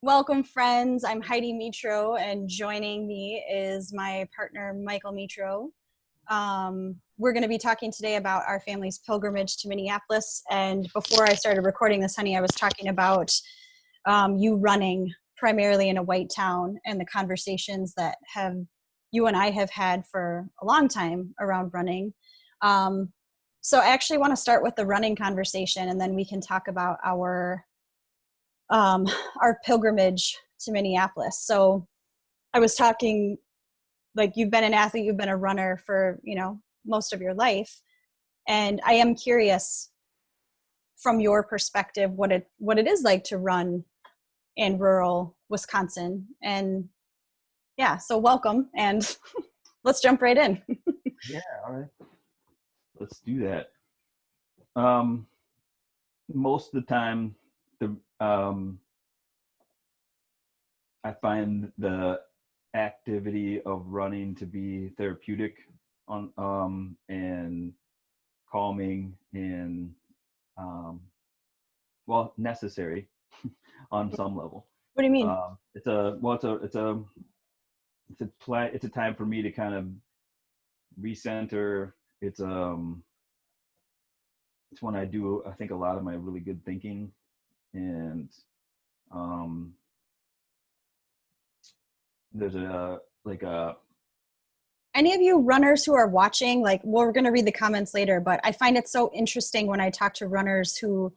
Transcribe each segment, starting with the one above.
Welcome, friends. I'm Heidi Mitro, and joining me is my partner, Michael Mitro. We're going to be talking today about our family's pilgrimage to Minneapolis. And before I started recording this, honey, I was talking about you running primarily in a white town and the conversations that you and I have had for a long time around running. So I actually want to start with the running conversation, and then we can talk about our pilgrimage to Minneapolis. So I was talking, like, you've been an athlete, you've been a runner for, most of your life. And I am curious from your perspective, what it is like to run in rural Wisconsin. And yeah, so welcome, and let's jump right in. Yeah, all right. Let's do that. Most of the time, I find the activity of running to be therapeutic and calming and necessary on some level. What do you mean? It's a time for me to kind of recenter. It's when I do, I think, a lot of my really good thinking, and there's any of you runners who are watching, we're going to read the comments later, but I find it so interesting when I talk to runners who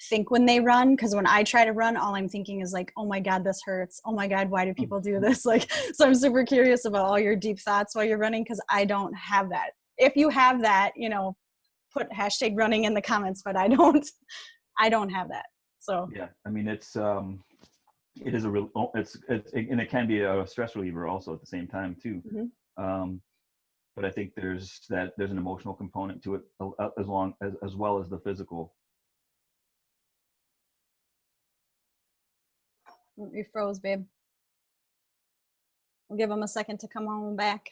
think when they run, because when I try to run, all I'm thinking is like, oh my God, this hurts. Oh my God, why do people do this? So I'm super curious about all your deep thoughts while you're running, because I don't have that. If you have that, put hashtag running in the comments, but I don't have that. So yeah, I mean, it is a real, and it can be a stress reliever also at the same time too. Mm-hmm. But I think there's an emotional component to it as well as the physical. You froze, babe. We'll give him a second to come on back.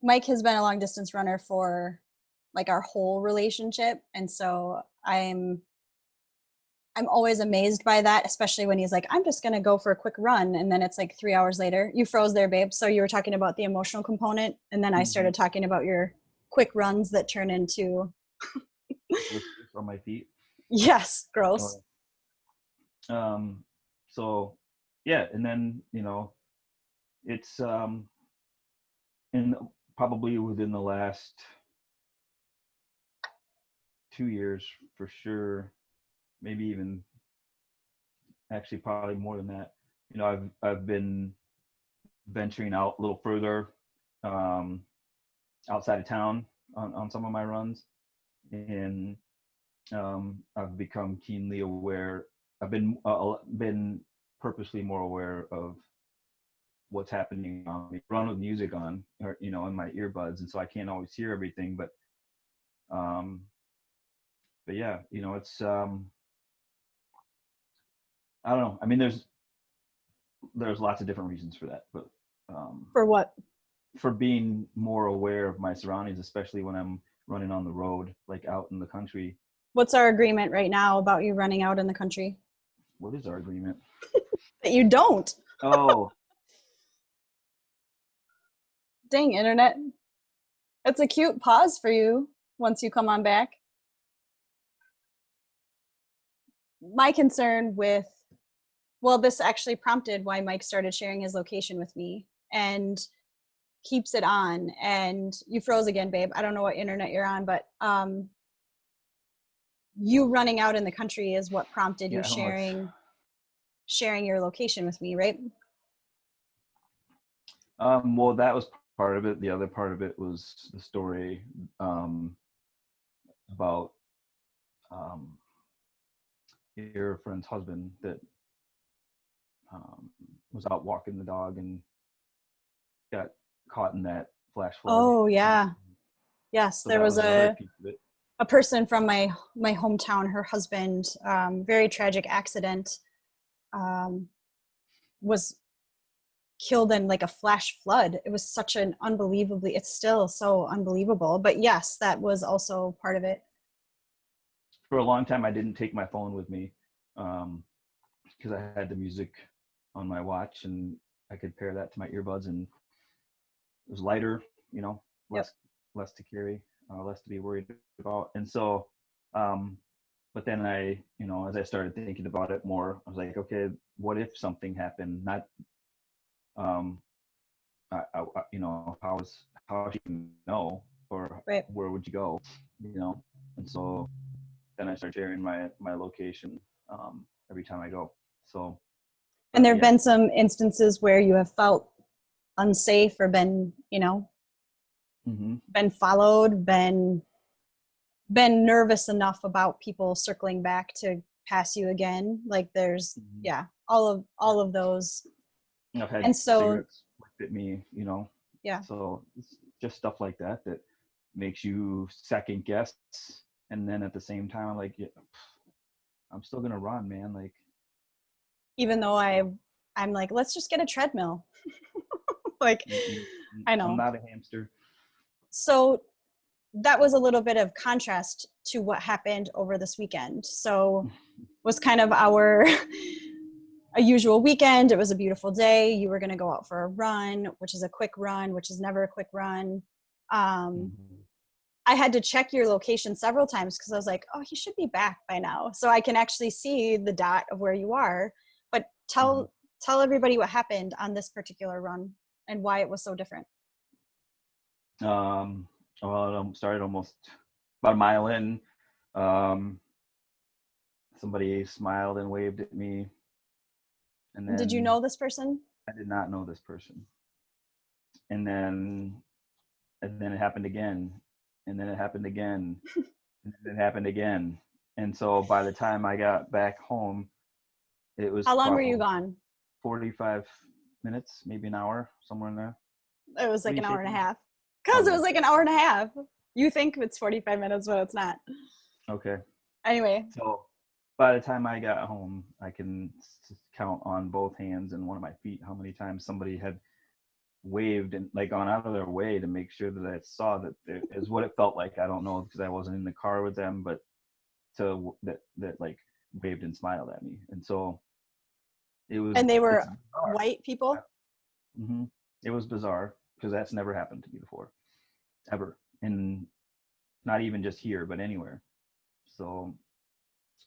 Mike has been a long distance runner for our whole relationship. And so I'm always amazed by that, especially when he's like, I'm just going to go for a quick run. And then it's like 3 hours later. You froze there, babe. So you were talking about the emotional component. And then I started talking about your quick runs that turn into blisters on my feet. Yes, gross. So yeah, and then it's in probably within the last 2 years for sure, maybe even actually probably more than that. I've been venturing out a little further outside of town on some of my runs, and I've become keenly aware. I've been purposely more aware of what's happening on me. Run with music on, or in my earbuds, and so I can't always hear everything. But yeah, it's I don't know. I mean, there's lots of different reasons for that, but for what? For being more aware of my surroundings, especially when I'm running on the road, like out in the country. What's our agreement right now about you running out in the country? What is our agreement? That you don't. Oh. Dang, internet. It's a cute pause for you once you come on back. My concern this actually prompted why Mike started sharing his location with me and keeps it on. And you froze again, babe. I don't know what internet you're on, but you running out in the country is what prompted you sharing your location with me, right? Well, that was part of it. The other part of it was the story about your friend's husband that was out walking the dog and got caught in that flash flood. Oh yeah. Yes, so there was a person from my hometown, her husband, very tragic accident, was killed in like a flash flood. It was such an it's still so unbelievable. But yes, that was also part of it. for a long time, I didn't take my phone with me because I had the music on my watch and I could pair that to my earbuds, and it was lighter, you know, Yep. less to carry, less to be worried about. And so, but then I, you know, as I started thinking about it more, I was like, okay, what if something happened? Not, um, you know, how should you know, or Right. where would you go, you know? And so then I started sharing my location every time I go. So, And there have yeah. been some instances where you have felt unsafe or been, you know, Mm-hmm. been followed, been nervous enough about people circling back to pass you again. Like there's, Mm-hmm. yeah, all of those. I've had And so, cigarettes looked at me, you know. yeah, So it's just stuff like that that makes you second guess, and then at the same time, I'm like, yeah, I'm still gonna run, man. Like, even though I'm like, let's just get a treadmill. Like, mm-mm, I I'm know. not a hamster. So that was a little bit of contrast to what happened over this weekend. So was kind of our a usual weekend. It was a beautiful day. You were going to go out for a run, which is a quick run, which is never a quick run. Mm-hmm. I had to check your location several times because I was like, oh, he should be back by now. So I can actually see the dot of where you are. But Mm-hmm. tell everybody what happened on this particular run and why it was so different. Um, well, it started almost about a mile in. Um, Somebody smiled and waved at me, and Did you then know this person? I did not know this person. And then it happened again, and then it happened again, and then it happened again. And so by the time I got back home, it was How long were you probably gone? 45 minutes, maybe an hour, somewhere in there. It was What are like you an hour and a shaking? half. Because it Okay. was like an hour and a half. You think it's 45 minutes, but it's not. Okay. Anyway, So by the time I got home, I can count on both hands and one of my feet how many times somebody had waved and like gone out of their way to make sure that I saw that there is what it felt like. I don't know because I wasn't in the car with them, but to that like waved and smiled at me. And so and they it's were bizarre. white people. Mm-hmm. It was bizarre because that's never happened to me before, ever, and not even just here, but anywhere. So,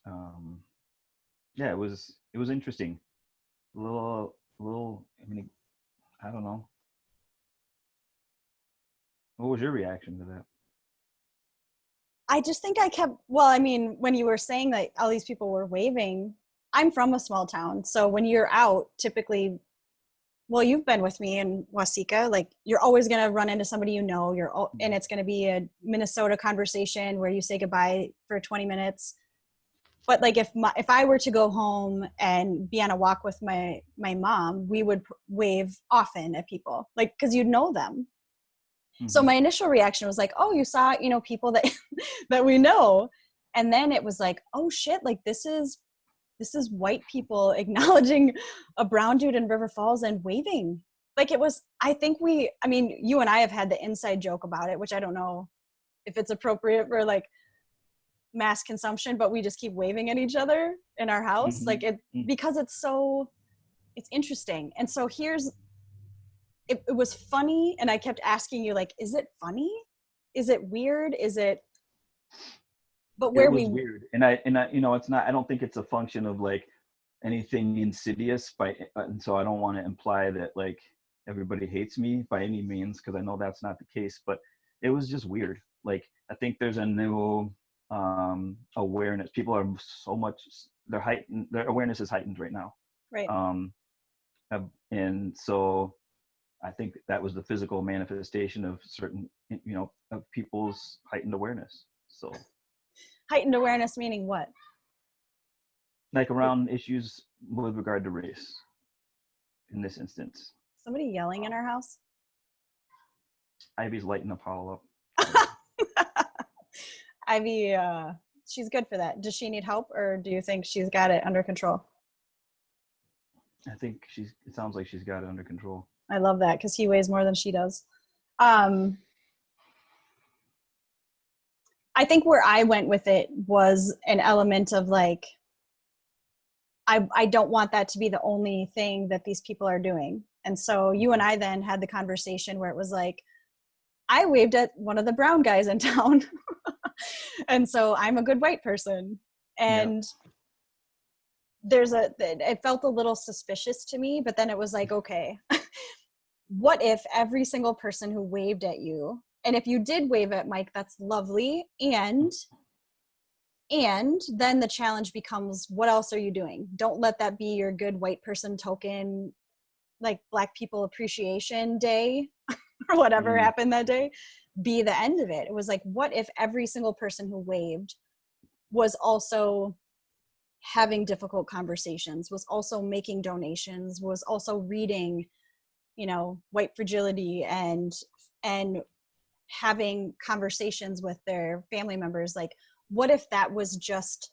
um, yeah, it was interesting. A little. I mean, I don't know. What was your reaction to that? I just think I kept, well, I mean, when you were saying that all these people were waving, I'm from a small town. So when you're out, typically, well, you've been with me in Wasika, like you're always going to run into somebody you know, and it's going to be a Minnesota conversation where you say goodbye for 20 minutes. But like if I were to go home and be on a walk with my mom, we would wave often at people, like because you'd know them. So Mm-hmm. my initial reaction was like, oh, you saw, you know, people that that we know. And then it was like, oh shit, like this is white people acknowledging a brown dude in River Falls and waving. Like it was, I mean, you and I have had the inside joke about it, which I don't know if it's appropriate for like mass consumption, but we just keep waving at each other in our house. Like it, Mm-hmm. because it's interesting. And so it was funny. And I kept asking you like, is it funny? Is it weird? Is it, but It where was we, weird, and I, you know, it's not. I don't think it's a function of like anything insidious and so I don't want to imply that like everybody hates me by any means because I know that's not the case, but it was just weird. Like I think there's a new awareness. People are so much their awareness is heightened right now. right. um and so I think that was the physical manifestation of certain, you know, of people's heightened awareness. So Heightened awareness meaning what? like around issues with regard to race in this instance. Somebody yelling in our house? Ivy's lighting Apollo up. So Ivy, she's good for that. Does she need help or do you think she's got it under control? I think it sounds like she's got it under control. I love that because he weighs more than she does. Um, I think where I went with it was an element of like, I don't want that to be the only thing that these people are doing. And so you and I then had the conversation where it was like, I waved at one of the brown guys in town. And so I'm a good white person. Yeah. And it felt a little suspicious to me, but then it was like, okay, what if every single person who waved at you, and if you did wave at Mike, that's lovely. And then the challenge becomes, what else are you doing? Don't let that be your good white person token, like Black People Appreciation Day or whatever happened that day, be the end of it. It was like, what if every single person who waved was also having difficult conversations, was also making donations, was also reading, White Fragility and having conversations with their family members. Like, what if that was just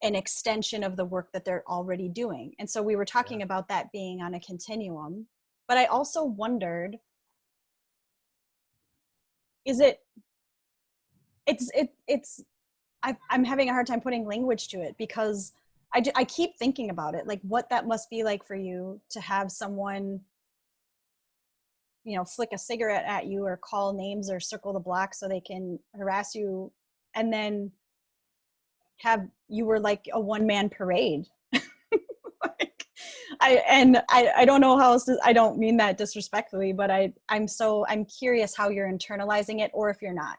an extension of the work that they're already doing? And so we were talking about that being on a continuum, but I also wondered, is it, it's I'm having a hard time putting language to it, because I keep thinking about it, like what that must be like for you to have someone, flick a cigarette at you or call names or circle the block so they can harass you, and then you were like a one-man parade. Like, I don't know how else I don't mean that disrespectfully, but I'm curious how you're internalizing it, or if you're not.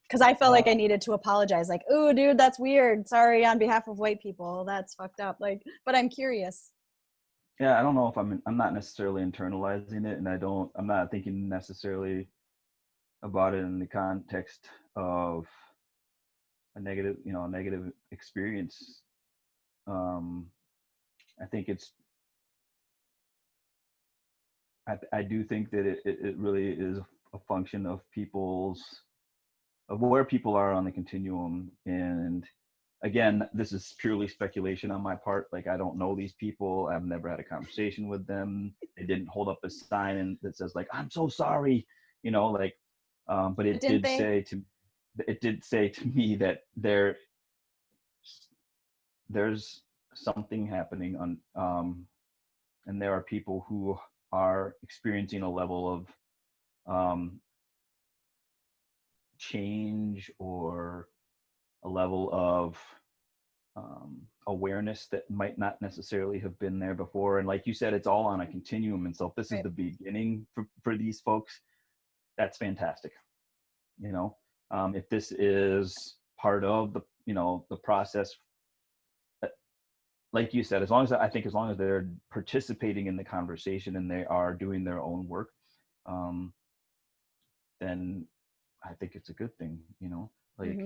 Because I felt like I needed to apologize, like, oh, dude, that's weird. Sorry on behalf of white people. That's fucked up. Like, but I'm curious. Yeah, I don't know if I'm not necessarily internalizing it, and I'm not thinking necessarily about it in the context of a negative experience. I think I do think that it really is a function of where people are on the continuum. And again, this is purely speculation on my part. Like, I don't know these people. I've never had a conversation with them. They didn't hold up a sign that says like, I'm so sorry, but it did say to me that there's something happening and there are people who are experiencing a level of change, or a level of awareness that might not necessarily have been there before. And like you said, it's all on a continuum. And so if this is the beginning for these folks, that's fantastic. If this is part of the process, like you said, as long as they're participating in the conversation and they are doing their own work, then I think it's a good thing. Like,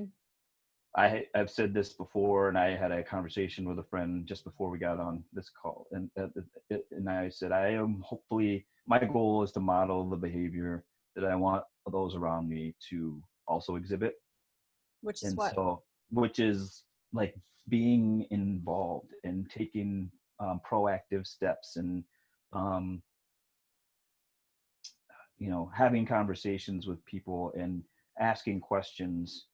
I've said this before, and I had a conversation with a friend just before we got on this call, and I said, my goal is to model the behavior that I want those around me to also exhibit. Which is like being involved and taking proactive steps, and having conversations with people and asking questions.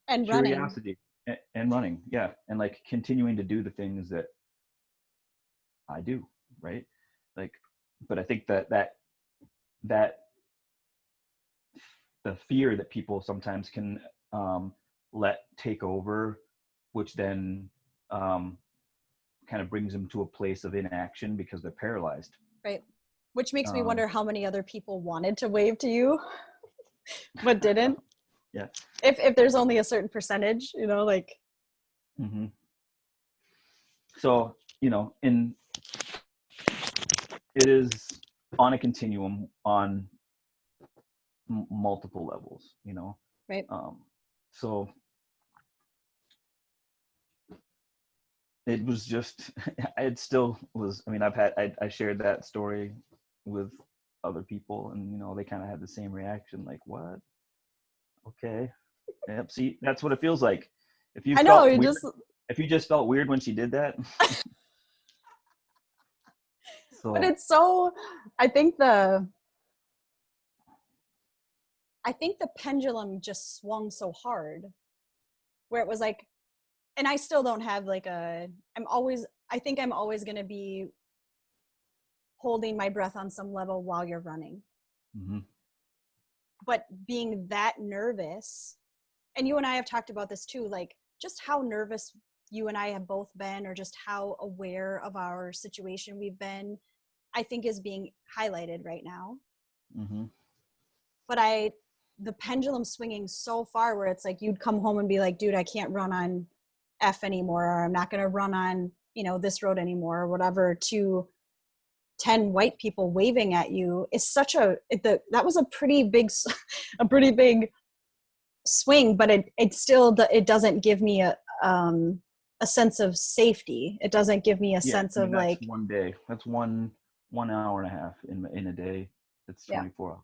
And curiosity and running, yeah, and like continuing to do the things that I do, right? Like, but I think that the fear that people sometimes can let take over, which then kind of brings them to a place of inaction because they're paralyzed. Right. Which makes me wonder how many other people wanted to wave to you, but didn't. Yeah. If there's only a certain percentage, like. Mm-hmm. So, it is on a continuum on multiple levels, Right. So it was just, it still was, I mean, I shared that story with other people, and, they kind of had the same reaction, like, what? Okay. Yep. See, that's what it feels like. If you just felt weird when she did that. But it's so, I think I think the pendulum just swung so hard where it was like, and I still don't have like I think I'm always going to be holding my breath on some level while you're running. Mm-hmm. But being that nervous, and you and I have talked about this too, like just how nervous you and I have both been, or just how aware of our situation we've been, I think is being highlighted right now. Mm-hmm. But the pendulum swinging so far where it's like you'd come home and be like, dude, I can't run on F anymore, or I'm not going to run on, this road anymore, or whatever, to 10 white people waving at you is such that was a pretty big swing, but it still, it doesn't give me a sense of safety. It doesn't give me a sense of that's like one day. That's 1 hour and a half in a day. That's 24 hours.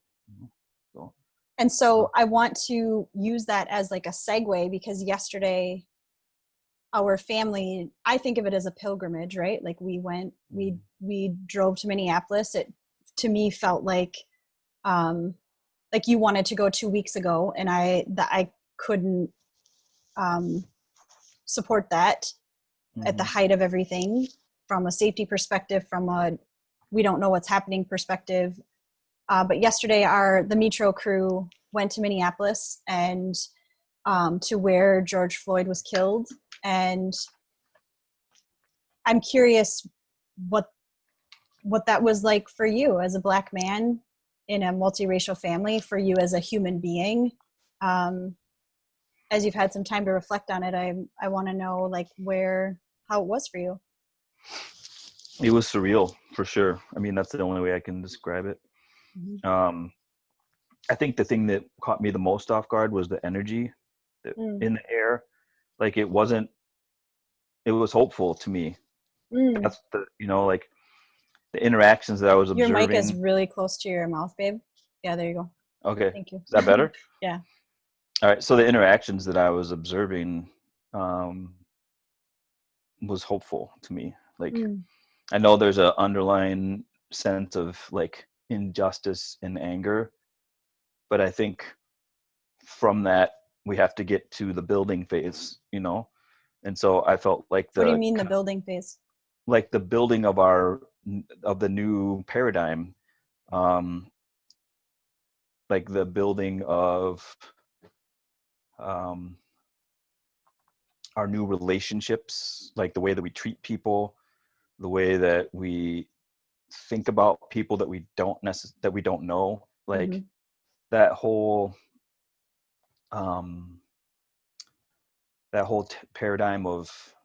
So. And so I want to use that as like a segue, because yesterday our family, I think of it as a pilgrimage, right? Like we drove to Minneapolis. It to me felt like you wanted to go 2 weeks ago, and I couldn't support that at the height of everything, from a safety perspective, from a we don't know what's happening perspective. But yesterday the Metro crew went to Minneapolis and to where George Floyd was killed. And I'm curious what that was like for you as a Black man in a multiracial family, for you as a human being. As you've had some time to reflect on it, I want to know like how it was for you. It was surreal, for sure. I mean, that's the only way I can describe it. Mm-hmm. I think the thing that caught me the most off guard was the energy in the air. Like it was hopeful to me. That's like the interactions that I was observing. Your mic is really close to your mouth, babe. Yeah, there you go. Okay. Thank you. Is that better? Yeah. All right. So the interactions that I was observing was hopeful to me. Like I know there's an underlying sense of like injustice and anger, but I think from that we have to get to the building phase, and so I felt like what do you mean the building phase? Like the building of the new paradigm, like the building of our new relationships, like the way that we treat people, the way that we think about people that we don't know, like that whole paradigm of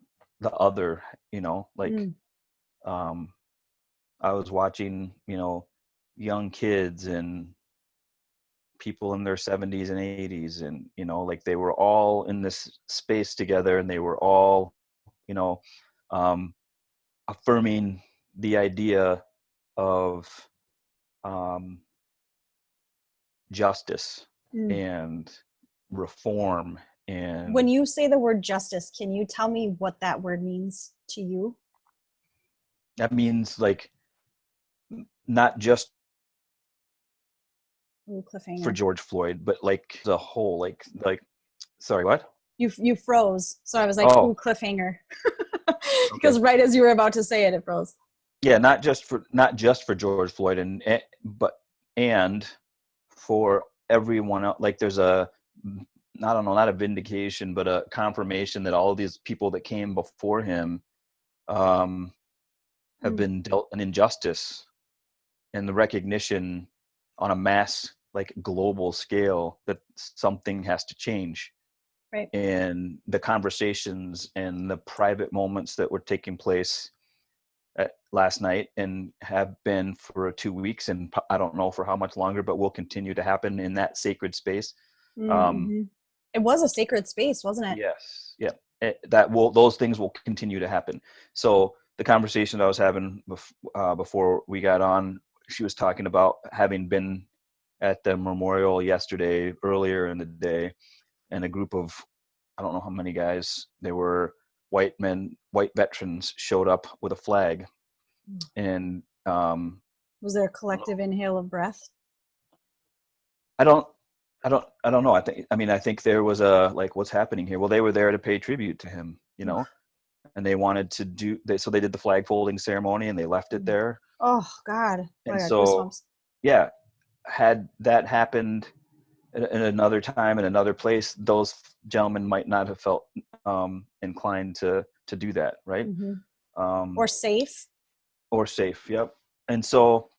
the other, I was watching, young kids and people in their 70s and 80s, and like they were all in this space together, and they were all affirming the idea of justice and reform. And when you say the word justice, can you tell me what that word means to you? That means like not just for George Floyd, but like the whole, like sorry, what? You froze. So I was like, ooh, cliffhanger. Because right as you were about to say it, it froze. Yeah, not just for George Floyd, and for everyone else. Like there's I don't know, not a vindication, but a confirmation that all of these people that came before him have been dealt an injustice, and the recognition on a mass, like global scale, that something has to change. Right. And the conversations and the private moments that were taking place last night and have been for 2 weeks, and I don't know for how much longer, but will continue to happen in that sacred space. It was a sacred space, wasn't it? Yes. Yeah. Those things will continue to happen. So the conversation I was having before we got on, she was talking about having been at the memorial yesterday, earlier in the day, and a group of, I don't know how many guys, they were white veterans, showed up with a flag. And was there a collective inhale of breath? I don't I don't know. I think there was a, like, what's happening here? Well, they were there to pay tribute to him, and they wanted to so they did the flag folding ceremony and they left it there. Oh God, oh, I And got so, goosebumps. yeah, had that happened in another time in another place, those gentlemen might not have felt inclined to do that, right? Hmm. Um, Or safe. or safe. Yep. And so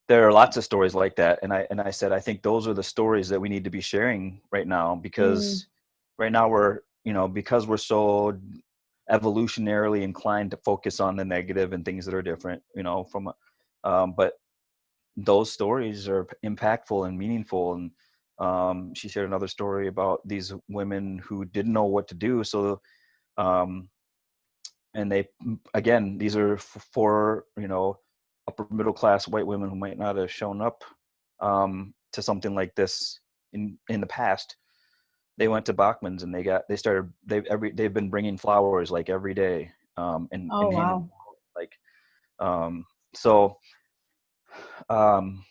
there are lots of stories like that, and I said I think those are the stories that we need to be sharing right now, Mm. because right now we're, because we're so evolutionarily inclined to focus on the negative and things that are different, from but those stories are impactful and meaningful. And she shared another story about these women who didn't know what to do, so um, and they, again, these are for upper middle class white women who might not have shown up to something like this in the past. They went to Bachman's and they've been bringing flowers like every day, Oh and handing wow. them out, like, so um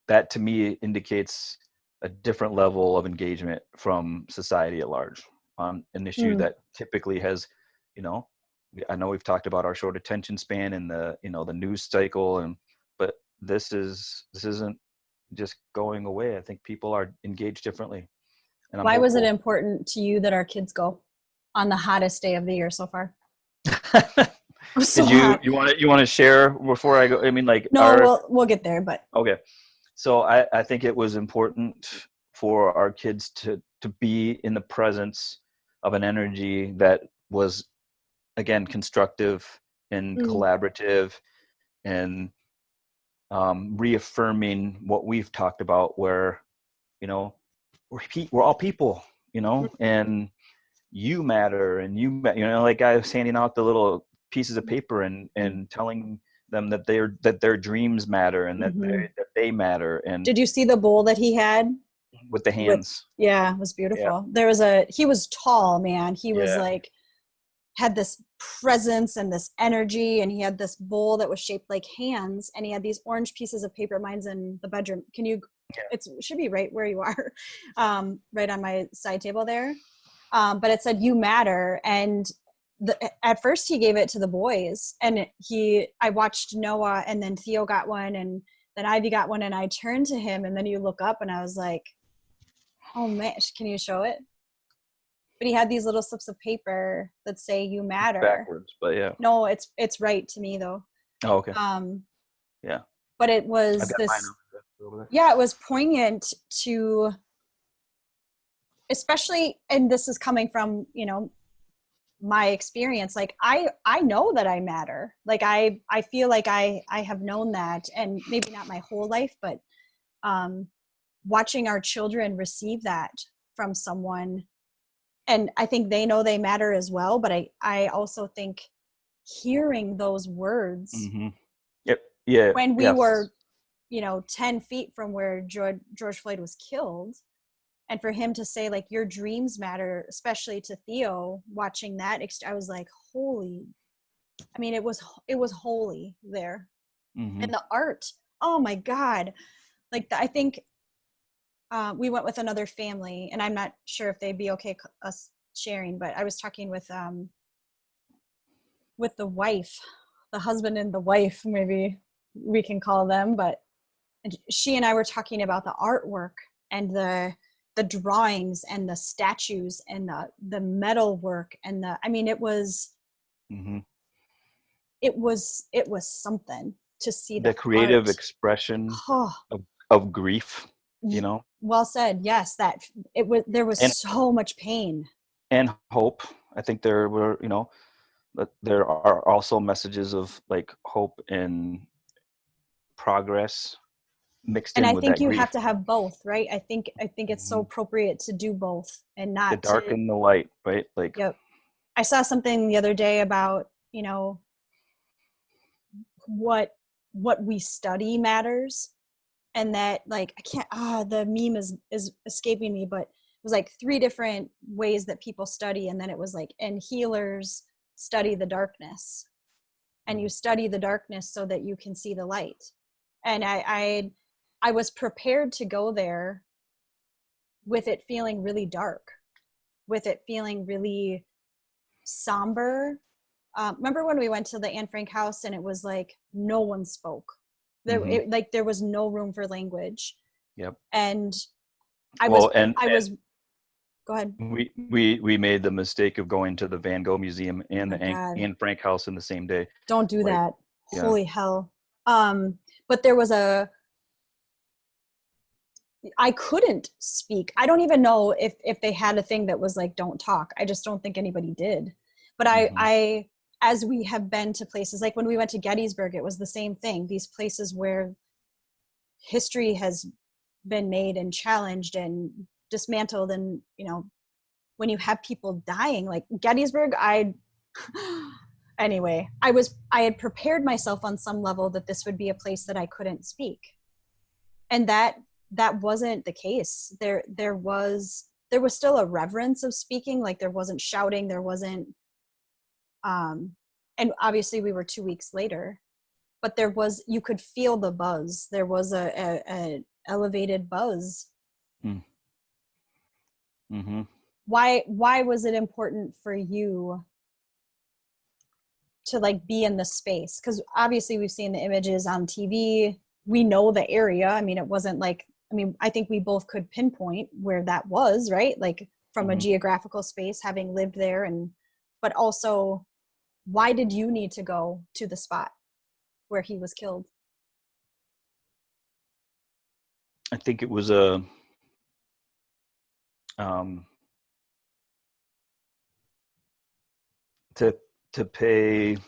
that to me indicates a different level of engagement from society at large on an issue Mm. that typically has, you know, I know we've talked about our short attention span and the news cycle, but this isn't just going away. I think people are engaged differently, and I'm Why was it hopeful. important to you that our kids go on the hottest day of the year so far? It was so Did you hot. you want to share before I go? I mean, like, No, our we'll get there, but okay. So I think it was important for our kids to be in the presence of an energy that was, again, constructive and mm, collaborative, and reaffirming what we've talked about, where we're all people, and you matter, and like I was handing out the little pieces of paper and telling them that their dreams matter, and mm-hmm. that they matter, and Did you see the bowl that he had with the with? hands. Yeah, it was Yeah. beautiful. He was tall, man. He was Yeah. like, had this presence and this energy, and he had this bowl that was shaped like hands, and he had these orange pieces of paper. Mine's in the bedroom. Can you, Yeah. it should be right where you are, right on my side table there. But it said, "You matter." And at first he gave it to the boys, and I watched Noah, and then Theo got one, and then Ivy got one, and I turned to him, and then you look up, and I was like, "Oh man, can you show it?" But he had these little slips of paper that say, "You matter." Backwards, but yeah. No, it's right to me though. Oh, okay. Um, Yeah. but it I've was got mine this, over there. yeah, it was poignant to, especially, and this is coming from, my experience. Like I know that I matter. Like I feel like I have known that, and maybe not my whole life, but um, watching our children receive that from someone, and I think they know they matter as well. But I also think hearing those words Mm-hmm. Yep. Yeah. when we Yes. were 10 feet from where George Floyd was killed, and for him to say, like, your dreams matter, especially to Theo, watching that, I was like, holy, I mean, it was holy there. Mm-hmm. And the art, oh my God. Like, I think we went with another family, and I'm not sure if they'd be okay us sharing, but I was talking with the wife, the husband and the wife, maybe we can call them, but she and I were talking about the artwork and the drawings and the statues and the metal work, and I mean, Mm-hmm. it was something to see the The creative art. expression Oh, of grief, you know, well said. Yes, that there was and so much pain. hope. I think there were, but there are also messages of, like, hope and progress mixed And in I with think that you have grief. to have both, right? I think it's so Hmm. appropriate to do both, and The not dark to. and the light, right? Like, Yep. I saw something the other day about, what what we study matters, and that, like, I can't, the meme is escaping me, but it was like three different ways that people study, and then it was like, and healers study the darkness, and you study the darkness so that you can see the light. And I I was prepared to go there with it feeling really dark, with it feeling really somber. Remember when we went to the Anne Frank house and it was like no one spoke? There was no room for language. Yep. And Well, go ahead. We made the mistake of going to the Van Gogh Museum and the Anne Frank house in the same day. Don't do that. Yeah. Holy hell. But there was I couldn't speak. I don't even know if they had a thing that was like, don't talk. I just don't think anybody did. But I, as we have been to places, like when we went to Gettysburg, it was the same thing. These places where history has been made and challenged and dismantled. And, you know, when you have people dying, like Gettysburg, anyway, I had prepared myself on some level that this would be a place that I couldn't speak. And that wasn't the case. There was still a reverence of speaking. Like there wasn't shouting, there wasn't, and obviously we were 2 weeks later, but you could feel the buzz. There was a elevated buzz. Mm-hmm. Why was it important for you to like be in the space? Because obviously we've seen the images on TV. We know the area. I mean, it wasn't like, I think we both could pinpoint where that was, right? Like from a geographical space, having lived there, but also, why did you need to go to the spot where he was killed? I think it was to pay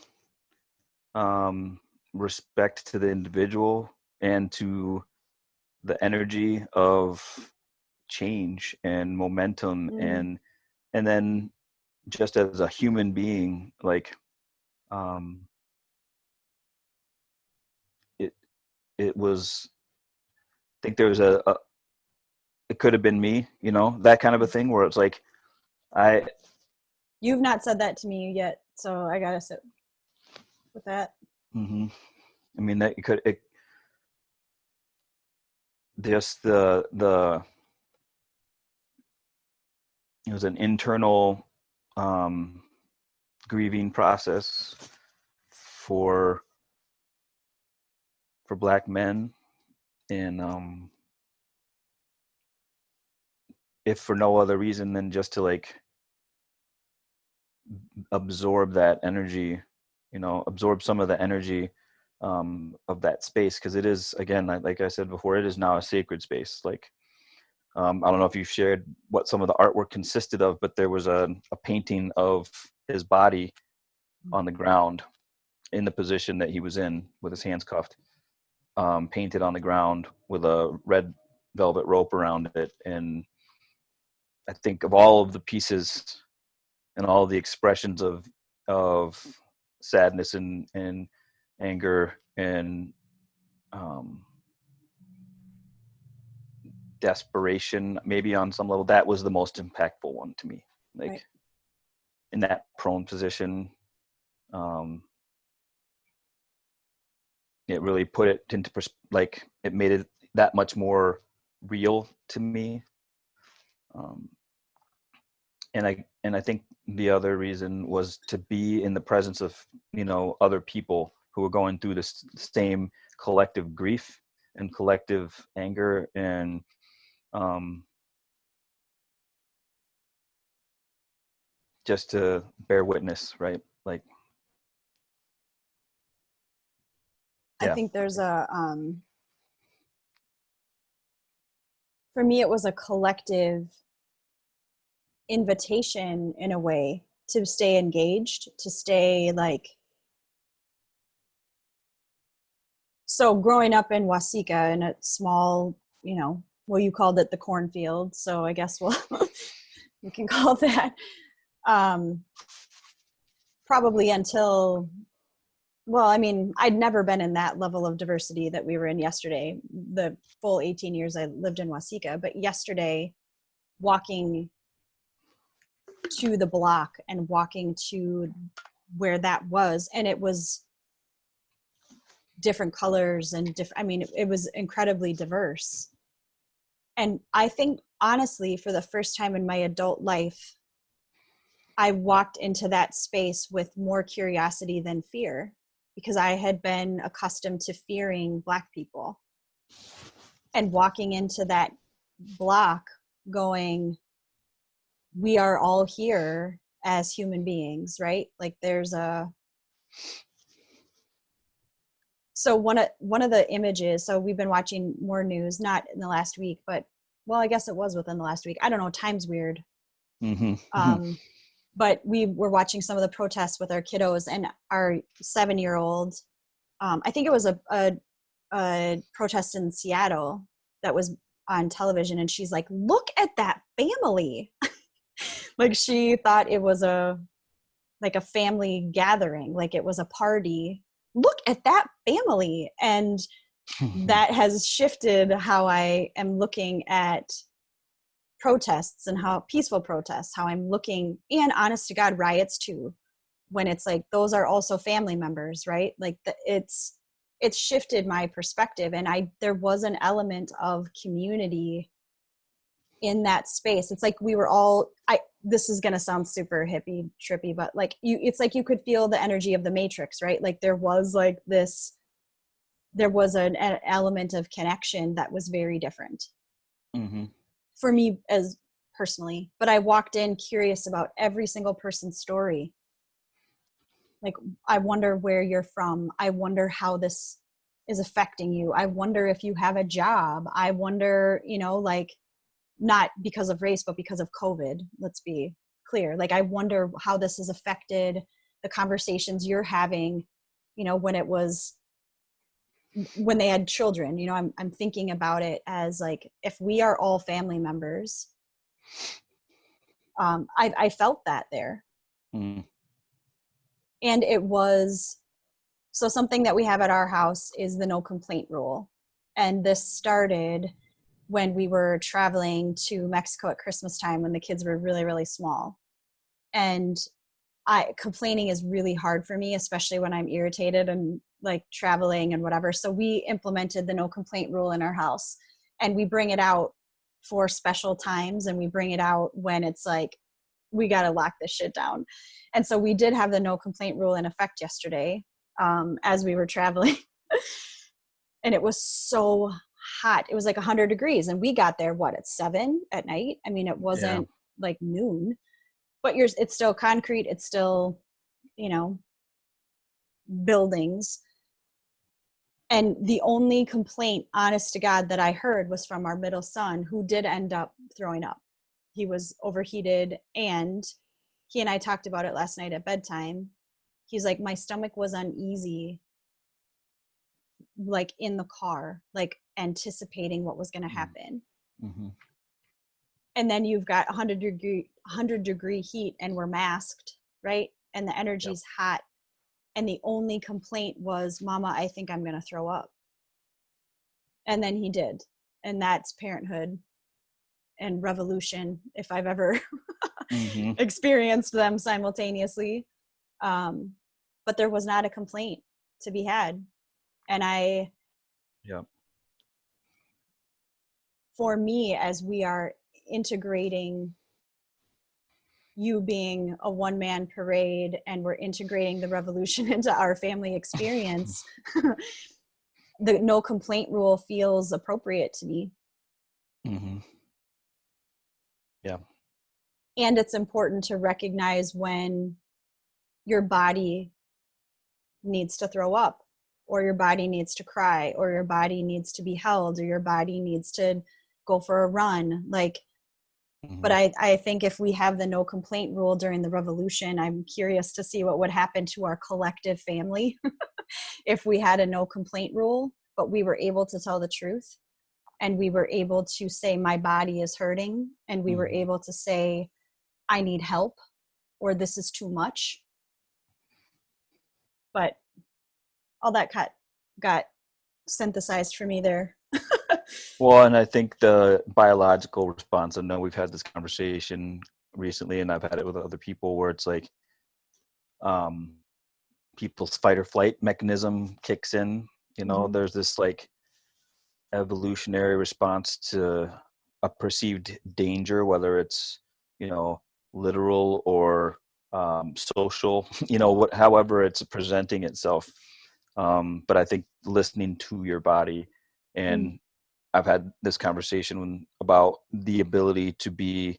respect to the individual and to the energy of change and momentum, and then just as a human being, like it was, I think there was it could have been me, you know, that kind of a thing where it's like you've not said that to me yet, so I gotta sit with that. I mean, that just the it was an internal grieving process for Black men, and if for no other reason than just to like absorb that energy, you know, absorb some of the energy of that space, because it is, again, like I said before, it is now a sacred space. Like I don't know if you've shared what some of the artwork consisted of, but there was a painting of his body on the ground in the position that he was in with his hands cuffed, painted on the ground with a red velvet rope around it. And I think of all of the pieces and all the expressions of sadness and anger and desperation, maybe on some level, that was the most impactful one to me. Like right. In that prone position, it really put it into like it made it that much more real to me. And I think the other reason was to be in the presence of, you know, other people who were going through this same collective grief and collective anger, and just to bear witness, right? Like, yeah. I think there's for me, it was a collective invitation in a way to stay engaged, to stay like, so growing up in Waseca in a small, you know, well, you called it the cornfield, so I guess we can call it that. Probably until, well, I mean, I'd never been in that level of diversity that we were in yesterday, the full 18 years I lived in Waseca, but yesterday, walking to the block and walking to where that was, and it was different colors and I mean, it was incredibly diverse. And I think, honestly, for the first time in my adult life, I walked into that space with more curiosity than fear, because I had been accustomed to fearing Black people. And walking into that block going, we are all here as human beings, right? Like there's so one of the images, so we've been watching more news, not in the last week, but well, I guess it was within the last week. I don't know, time's weird. Mm-hmm. But we were watching some of the protests with our kiddos, and our 7-year-old, I think it was a protest in Seattle that was on television, and she's like, look at that family. Like she thought it was like a family gathering, like it was a party. Look at that family. And that has shifted how I am looking at protests and how peaceful protests, how I'm looking, and honest to God, riots too, when it's like, those are also family members, right? Like it's shifted my perspective. And there was an element of community in that space. It's like we were all, this is going to sound super hippie trippy, but like it's like you could feel the energy of the Matrix, right? Like there was an element of connection that was very different for me as personally. But I walked in curious about every single person's story. Like, I wonder where you're from. I wonder how this is affecting you. I wonder if you have a job. I wonder, like, not because of race, but because of COVID. Let's be clear. Like, I wonder how this has affected the conversations you're having, when they had children. I'm thinking about it as like, if we are all family members, I felt that there. And it was, so something that we have at our house is the no complaint rule. And this started when we were traveling to Mexico at Christmas time when the kids were really, really small. And complaining is really hard for me, especially when I'm irritated and like traveling and whatever. So we implemented the no complaint rule in our house, and we bring it out for special times, and we bring it out when it's like, we got to lock this shit down. And so we did have the no complaint rule in effect yesterday, as we were traveling. And it was so hot. It was like 100 degrees, and we got there, at 7 at night? I mean, it wasn't like noon, but it's still concrete. It's still, buildings. And the only complaint, honest to God, that I heard was from our middle son, who did end up throwing up. He was overheated, and he and I talked about it last night at bedtime. He's like, my stomach was uneasy, like in the car, like anticipating what was going to happen. And then you've got 100 degree heat, and we're masked, right? And the energy's hot. And the only complaint was, Mama, I think I'm going to throw up. And then he did. And that's parenthood and revolution, if I've ever experienced them simultaneously. But there was not a complaint to be had. And for me, as we are integrating you being a one-man parade, and we're integrating the revolution into our family experience, the no complaint rule feels appropriate to me. And it's important to recognize when your body needs to throw up, or your body needs to cry, or your body needs to be held, or your body needs to go for a run. Like, but I think if we have the no complaint rule during the revolution, I'm curious to see what would happen to our collective family if we had a no complaint rule, but we were able to tell the truth, and we were able to say, my body is hurting, and we were able to say, I need help, or this is too much. But all that got synthesized for me there. Well, and I think the biological response, I know we've had this conversation recently, and I've had it with other people, where it's like people's fight or flight mechanism kicks in There's this like evolutionary response to a perceived danger, whether it's, literal or social, however it's presenting itself. But I think listening to your body, Mm. and I've had this conversation about the ability to be,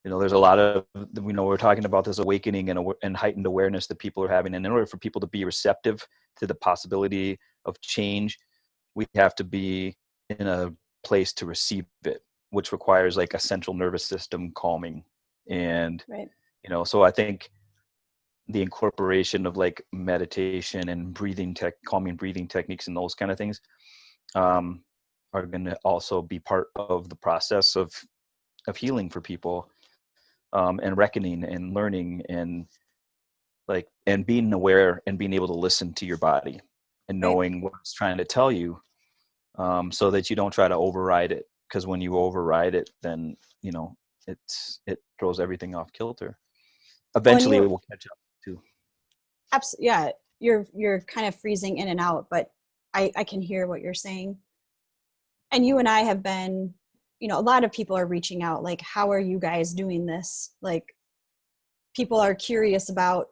there's a lot of, we're talking about this awakening and heightened awareness that people are having. And in order for people to be receptive to the possibility of change, we have to be in a place to receive it, which requires like a central nervous system calming. And, Right. so I think the incorporation of like meditation and calming breathing techniques and those kind of things are going to also be part of the process of healing for people, and reckoning and learning and being aware and being able to listen to your body and Right. knowing what it's trying to tell you, so that you don't try to override it. Because when you override it, then, it throws everything off kilter. Well, and Eventually it will catch up too. yeah, you're kind of freezing in and out, but I can hear what you're saying. And you and I have been, a lot of people are reaching out, like, how are you guys doing this? Like, people are curious about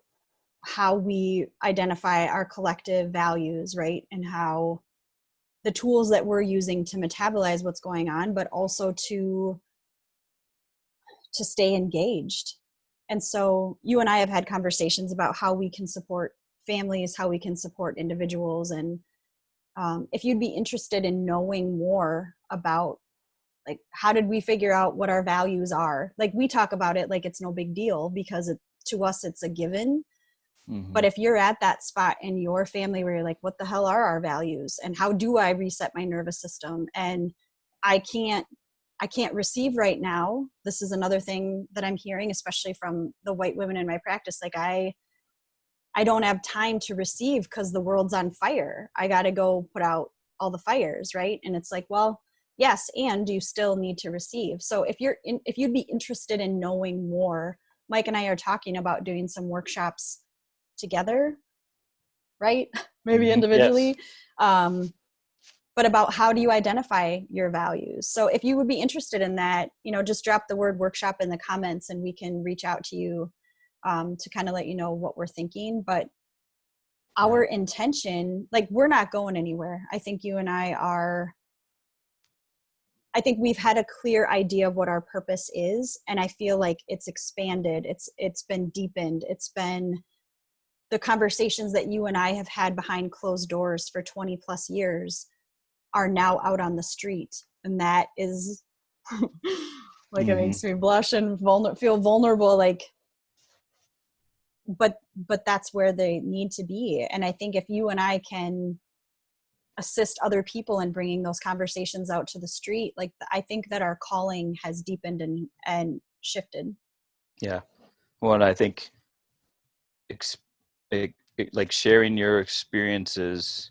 how we identify our collective values, right? And how the tools that we're using to metabolize what's going on, but also to stay engaged. And so you and I have had conversations about how we can support families, how we can support individuals. And if you'd be interested in knowing more about, like, how did we figure out what our values are? Like, we talk about it like it's no big deal because to us it's a given. Mm-hmm. But if you're at that spot in your family where you're like, what the hell are our values? And how do I reset my nervous system? And I can't receive right now. This is another thing that I'm hearing, especially from the white women in my practice. Like, I don't have time to receive because the world's on fire. I got to go put out all the fires, right? And it's like, well, yes, and you still need to receive. So if you'd be interested in knowing more, Mike and I are talking about doing some workshops together, right? Maybe individually. Yes. But about how do you identify your values. So if you would be interested in that, just drop the word workshop in the comments and we can reach out to you to kind of let you know what we're thinking. But our intention, like, we're not going anywhere. I think you and I think we've had a clear idea of what our purpose is. And I feel like it's expanded. It's been deepened. It's been the conversations that you and I have had behind closed doors for 20 plus years are now out on the street. And that is like, it makes me blush and feel vulnerable. Like, but that's where they need to be. And I think if you and I can assist other people in bringing those conversations out to the street, like, I think that our calling has deepened and shifted. Yeah. Well, and I think like sharing your experiences,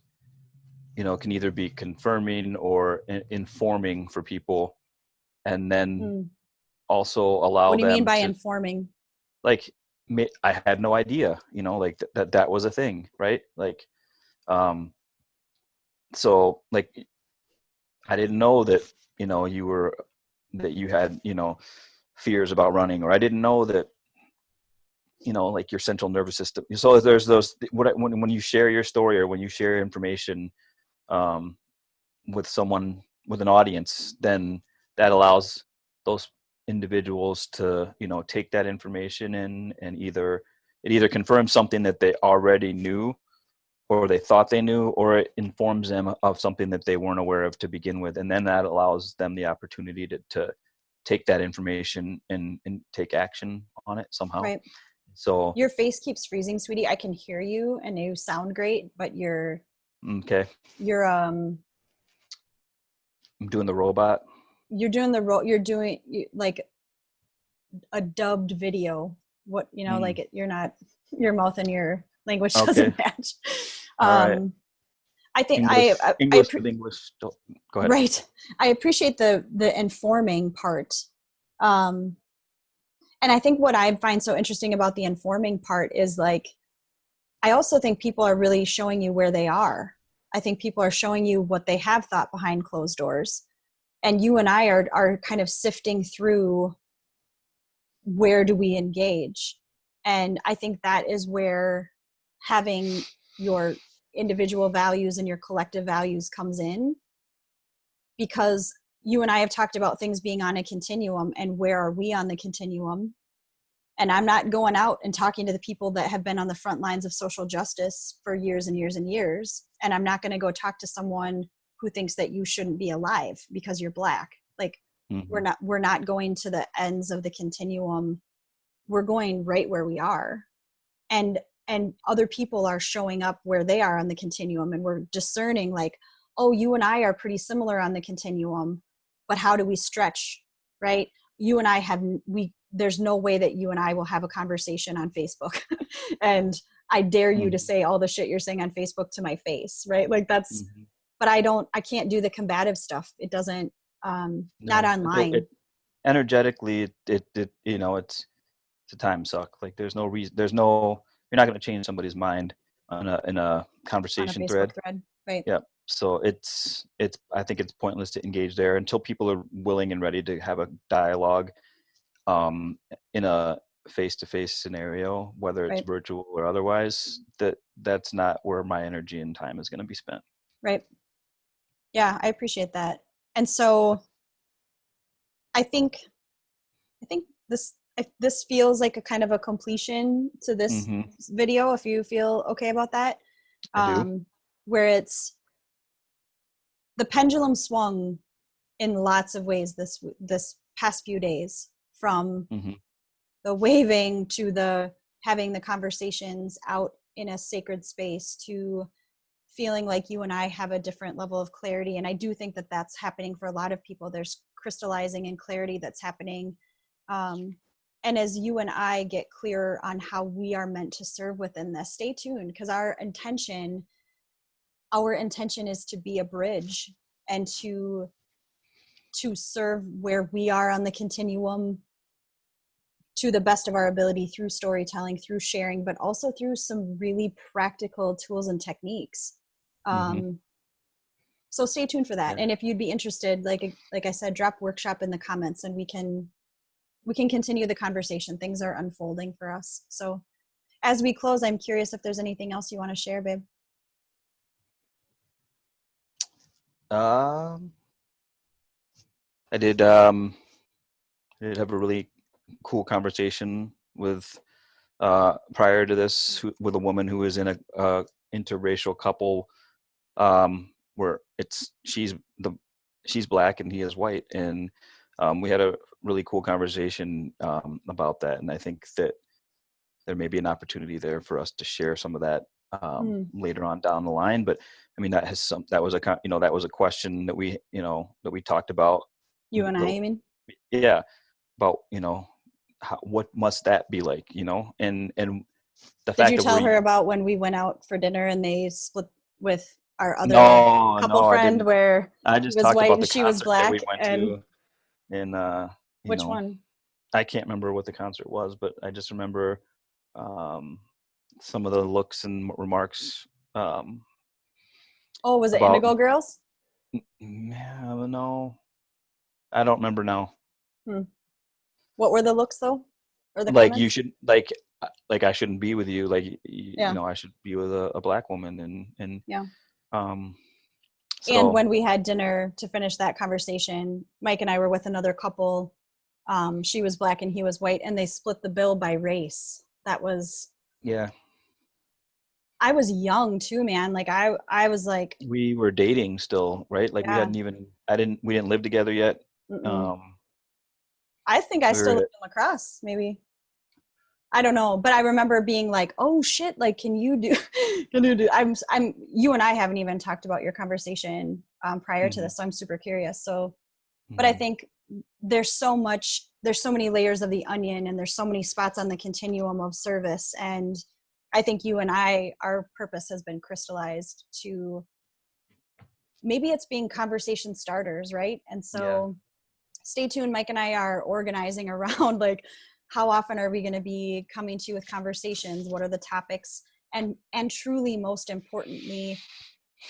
can either be confirming or informing for people, and then also allow What do you them mean by to, informing? like, I had no idea, like that was a thing, right? Like, so like, I didn't know that, that you had, fears about running, or I didn't know that, like your central nervous system. So there's those, when you share your story or when you share information with someone, with an audience, then that allows those individuals to, take that information in, and it either confirms something that they already knew or they thought they knew, or it informs them of something that they weren't aware of to begin with. And then that allows them the opportunity to take that information and take action on it somehow. Right. So your face keeps freezing, sweetie. I can hear you and you sound great, but you're I'm doing the robot. You're doing like a dubbed video. What, like, you're not, your mouth and your language doesn't match. All right. I think English with English. Go ahead. Right. I appreciate the informing part. And I think what I find so interesting about the informing part is, like, I also think people are really showing you where they are. I think people are showing you what they have thought behind closed doors. And you and I are kind of sifting through, where do we engage? And I think that is where having your individual values and your collective values comes in, because you and I have talked about things being on a continuum, and where are we on the continuum? And I'm not going out and talking to the people that have been on the front lines of social justice for years and years and years. And I'm not going to go talk to someone who thinks that you shouldn't be alive because you're Black. Like, we're not going to the ends of the continuum. We're going right where we are. And other people are showing up where they are on the continuum, and we're discerning, like, oh, you and I are pretty similar on the continuum, but how do we stretch, right? You and I there's no way that you and I will have a conversation on Facebook and I dare you to say all the shit you're saying on Facebook to my face, right? Like, that's, but I can't do the combative stuff. It doesn't, not online. Energetically, you know, it's a time suck. Like, you're not going to change somebody's mind in a conversation on a thread. Facebook thread, right? Yeah. So I think it's pointless to engage there until people are willing and ready to have a dialogue in a face-to-face scenario, whether it's virtual or otherwise. That's not where my energy and time is going to be spent. Right. Yeah, I appreciate that. And so I think this feels like a kind of a completion to this video, if you feel okay about that. I do. Where it's, the pendulum swung in lots of ways this past few days, from the waving to the having the conversations out in a sacred space, to feeling like you and I have a different level of clarity. And I do think that that's happening for a lot of people. There's crystallizing and clarity that's happening. And as you and I get clearer on how we are meant to serve within this, stay tuned, because our intention is to be a bridge and to serve where we are on the continuum to the best of our ability, through storytelling, through sharing, but also through some really practical tools and techniques. So stay tuned for that. Yeah. And if you'd be interested, like I said, drop workshop in the comments and we can continue the conversation. Things are unfolding for us. So as we close, I'm curious if there's anything else you want to share, babe. I did have a really cool conversation with prior to this with a woman who is in a interracial couple, where she's Black and he is white, and we had a really cool conversation about that. And I think that there may be an opportunity there for us to share some of that later on down the line. But I mean, that was a question that we talked about. You and I mean? Yeah. About, what must that be like, and the fact that Did you tell her about when we went out for dinner and they split with our other couple friend, where I just he was talked white about and the she was Black? we went to, and which one? I can't remember what the concert was, but I just remember some of the looks and remarks. Was it Indigo Girls? No, I don't remember now. What were the looks though? Or the like comments? You should like I shouldn't be with you. Like, I should be with a Black woman, and yeah. So, and when we had dinner to finish that conversation, Mike and I were with another couple. She was Black and he was white, and they split the bill by race. That was, yeah. I was young too, man. Like I was like, we were dating still, right? Like, yeah. we didn't live together yet. I think I still lived in La Crosse, maybe. I don't know, but I remember being like, "Oh shit! Like, can you do? You and I haven't even talked about your conversation prior to this, so I'm super curious. So, but I think there's so many layers of the onion, and there's so many spots on the continuum of service, and I think you and our purpose has been crystallized to. Maybe it's being conversation starters, right? And so, stay tuned. Mike and I are organizing around like, how often are we going to be coming to you with conversations? What are the topics? And truly, most importantly,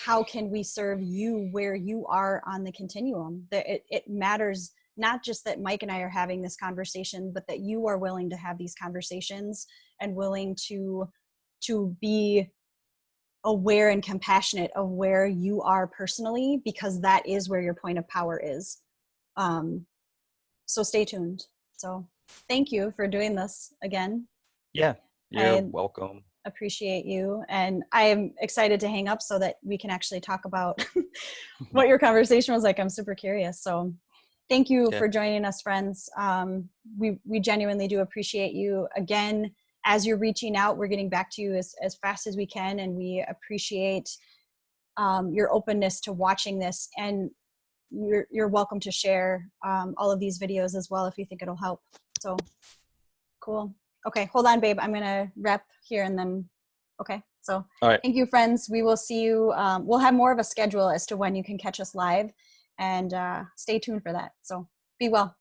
how can we serve you where you are on the continuum? That it matters not just that Mike and I are having this conversation, but that you are willing to have these conversations and willing to be aware and compassionate of where you are personally, because that is where your point of power is. So stay tuned. So thank you for doing this again. Yeah, you're welcome. Appreciate you, and I am excited to hang up so that we can actually talk about what your conversation was like. I'm super curious. So thank you for joining us, friends. We genuinely do appreciate you. Again, as you're reaching out, we're getting back to you as fast as we can, and we appreciate your openness to watching this, and you're welcome to share all of these videos as well if you think it'll help. So cool. Okay, hold on, babe. I'm gonna wrap here and then, okay. So all right. Thank you, friends. We will see you. We'll have more of a schedule as to when you can catch us live, and stay tuned for that. So be well.